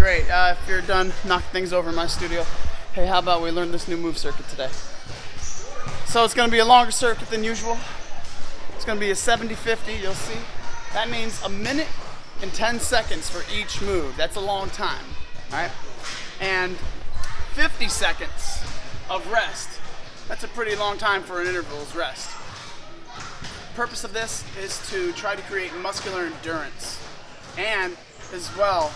Great. If you're done knocking things over in my studio, hey, how about we learn this new move circuit today? So it's going to be a longer circuit than usual. It's going to be a 70-50, you'll see. That means a minute and 10 seconds for each move. That's a long time, all right? And 50 seconds of rest. That's a pretty long time for an interval's rest. The purpose of this is to try to create muscular endurance and as well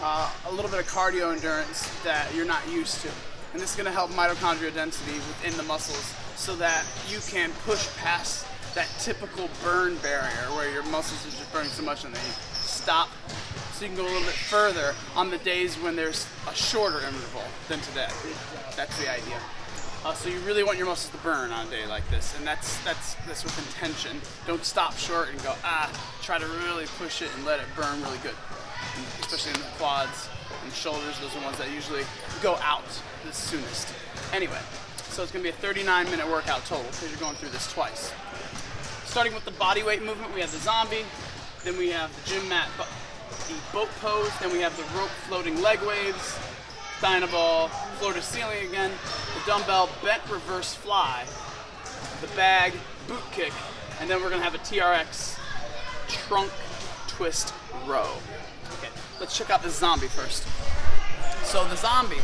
a little bit of cardio endurance that you're not used to. And this is going to help mitochondrial density within the muscles so that you can push past that typical burn barrier where your muscles are just burning so much and they stop, so you can go a little bit further on the days when there's a shorter interval than today. That's the idea. So you really want your muscles to burn on a day like this, and that's with intention. Don't stop short and go, try to really push it and let it burn really good. And especially in the quads and shoulders, those are the ones that usually go out the soonest. Anyway, so it's gonna be a 39-minute workout total because you're going through this twice. Starting with the body weight movement, we have the zombie, then we have the gym mat, the boat pose, then we have the rope floating leg waves, Dynaball, floor to ceiling again, the dumbbell bent reverse fly, the bag boot kick, and then we're gonna have a TRX trunk twist row. Okay, let's check out the zombie first. So the zombie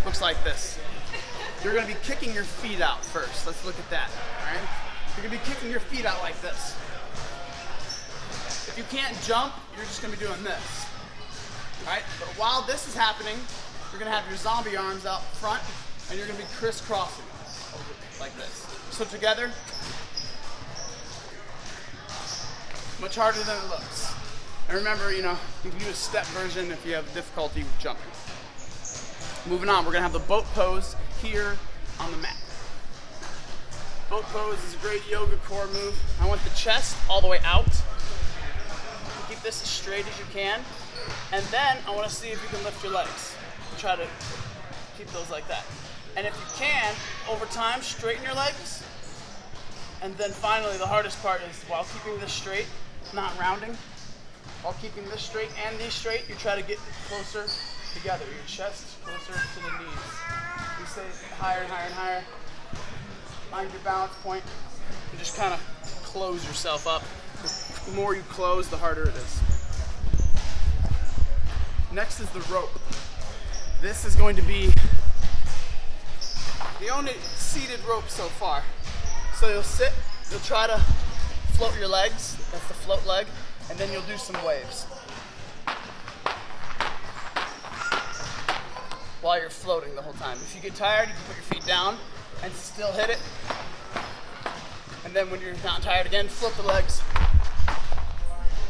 looks like this. You're gonna be kicking your feet out first. Let's look at that, all right? You're gonna be kicking your feet out like this. If you can't jump, you're just gonna be doing this, all right? But while this is happening, you're gonna have your zombie arms out front and you're gonna be crisscrossing like this. So together, much harder than it looks. And remember, you can do a step version if you have difficulty with jumping. Moving on, we're gonna have the boat pose here on the mat. Boat pose is a great yoga core move. I want the chest all the way out. Keep this as straight as you can. And then I wanna see if you can lift your legs. Try to keep those like that. And if you can, over time, straighten your legs. And then finally, the hardest part is while keeping this straight, not rounding, while keeping this straight and these straight, you try to get closer together. Your chest closer to the knees. You stay higher and higher and higher. Find your balance point and just kind of close yourself up. The more you close, the harder it is. Next is the rope. This is going to be the only seated rope so far. So you'll sit, you'll try to float your legs, that's the float leg, and then you'll do some waves. While you're floating the whole time. If you get tired, you can put your feet down and still hit it. And then when you're not tired again, flip the legs,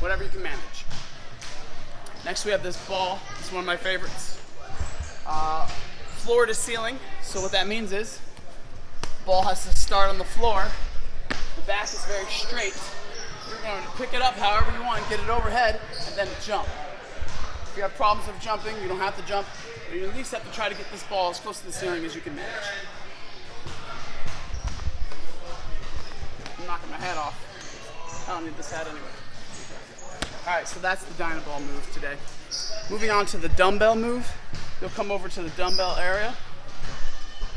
whatever you can manage. Next we have this ball, it's one of my favorites. Floor to ceiling. So what that means is the ball has to start on the floor. The back is very straight. You're going to pick it up however you want, get it overhead, and then jump. If you have problems with jumping, you don't have to jump, but you at least have to try to get this ball as close to the ceiling as you can manage. I'm knocking my hat off. I don't need this hat anyway. All right, so that's the Dynaball move today. Moving on to the dumbbell move. You'll come over to the dumbbell area.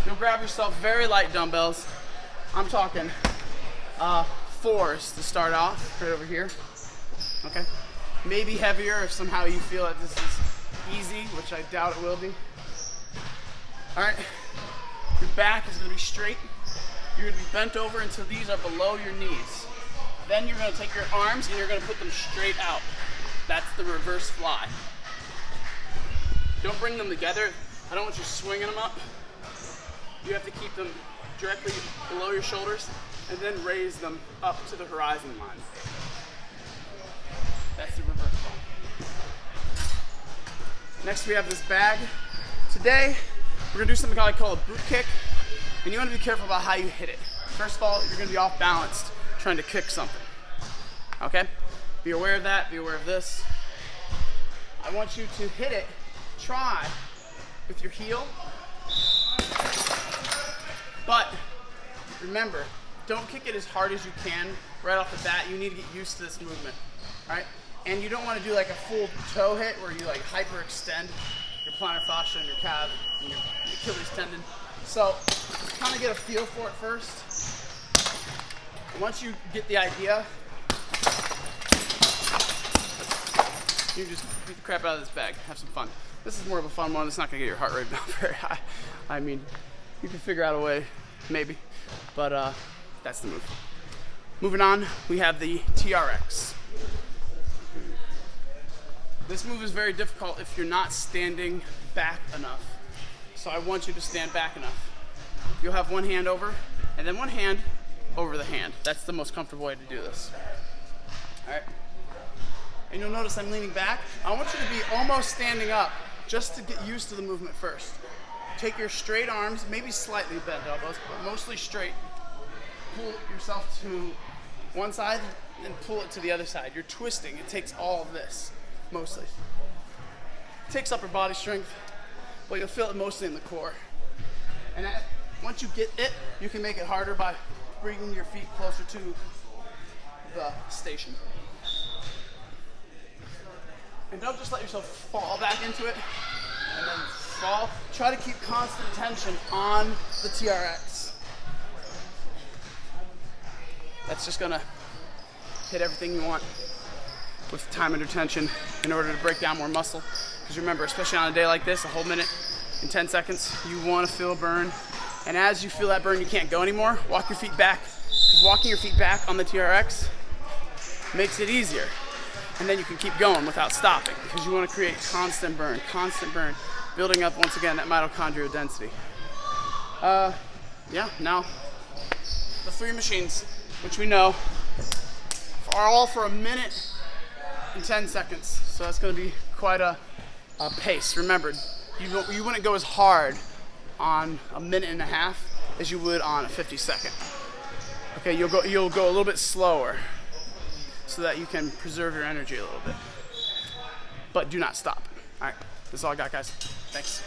You'll grab yourself very light dumbbells. I'm talking 4s to start off, right over here. Okay. Maybe heavier if somehow you feel that this is easy, which I doubt it will be. All right. Your back is gonna be straight. You're gonna be bent over until these are below your knees. Then you're gonna take your arms and you're gonna put them straight out. That's the reverse fly. Don't bring them together. I don't want you swinging them up. You have to keep them directly below your shoulders and then raise them up to the horizon line. That's the reverse fly. Next we have this bag. Today, we're gonna do something I call a boot kick. And you wanna be careful about how you hit it. First of all, you're gonna be off balanced trying to kick something. Okay? Be aware of that, be aware of this. I want you to hit it. Try with your heel, but remember, don't kick it as hard as you can right off the bat. You need to get used to this movement, all right? And you don't want to do like a full toe hit where you like hyperextend your plantar fascia and your calf and your Achilles tendon. So kind of get a feel for it first. And once you get the idea, you just beat the crap out of this bag. Have some fun. This is more of a fun one. It's not gonna get your heart rate down very high. I mean, you can figure out a way, maybe, but that's the move. Moving on, we have the TRX. This move is very difficult if you're not standing back enough. So I want you to stand back enough. You'll have one hand over, and then one hand over the hand. That's the most comfortable way to do this. All right. And you'll notice I'm leaning back. I want you to be almost standing up just to get used to the movement first. Take your straight arms, maybe slightly bent elbows, but mostly straight. Pull yourself to one side and pull it to the other side. You're twisting. It takes all of this, mostly. It takes upper body strength, but you'll feel it mostly in the core. And once you get it, you can make it harder by bringing your feet closer to the station. And don't just let yourself fall back into it and then fall. Try to keep constant tension on the TRX. That's just gonna hit everything you want with time under tension in order to break down more muscle. Because remember, especially on a day like this, a whole minute in 10 seconds, you wanna feel a burn. And as you feel that burn, you can't go anymore, walk your feet back. Because walking your feet back on the TRX makes it easier. And then you can keep going without stopping because you want to create constant burn, building up once again that mitochondrial density. Yeah, now the 3 machines, which we know are all for a minute and 10 seconds. So that's going to be quite a pace. Remember, you wouldn't go as hard on a minute and a half as you would on a 50-second. Okay, you'll go a little bit slower, so that you can preserve your energy a little bit. But do not stop. All right, that's all I got, guys. Thanks.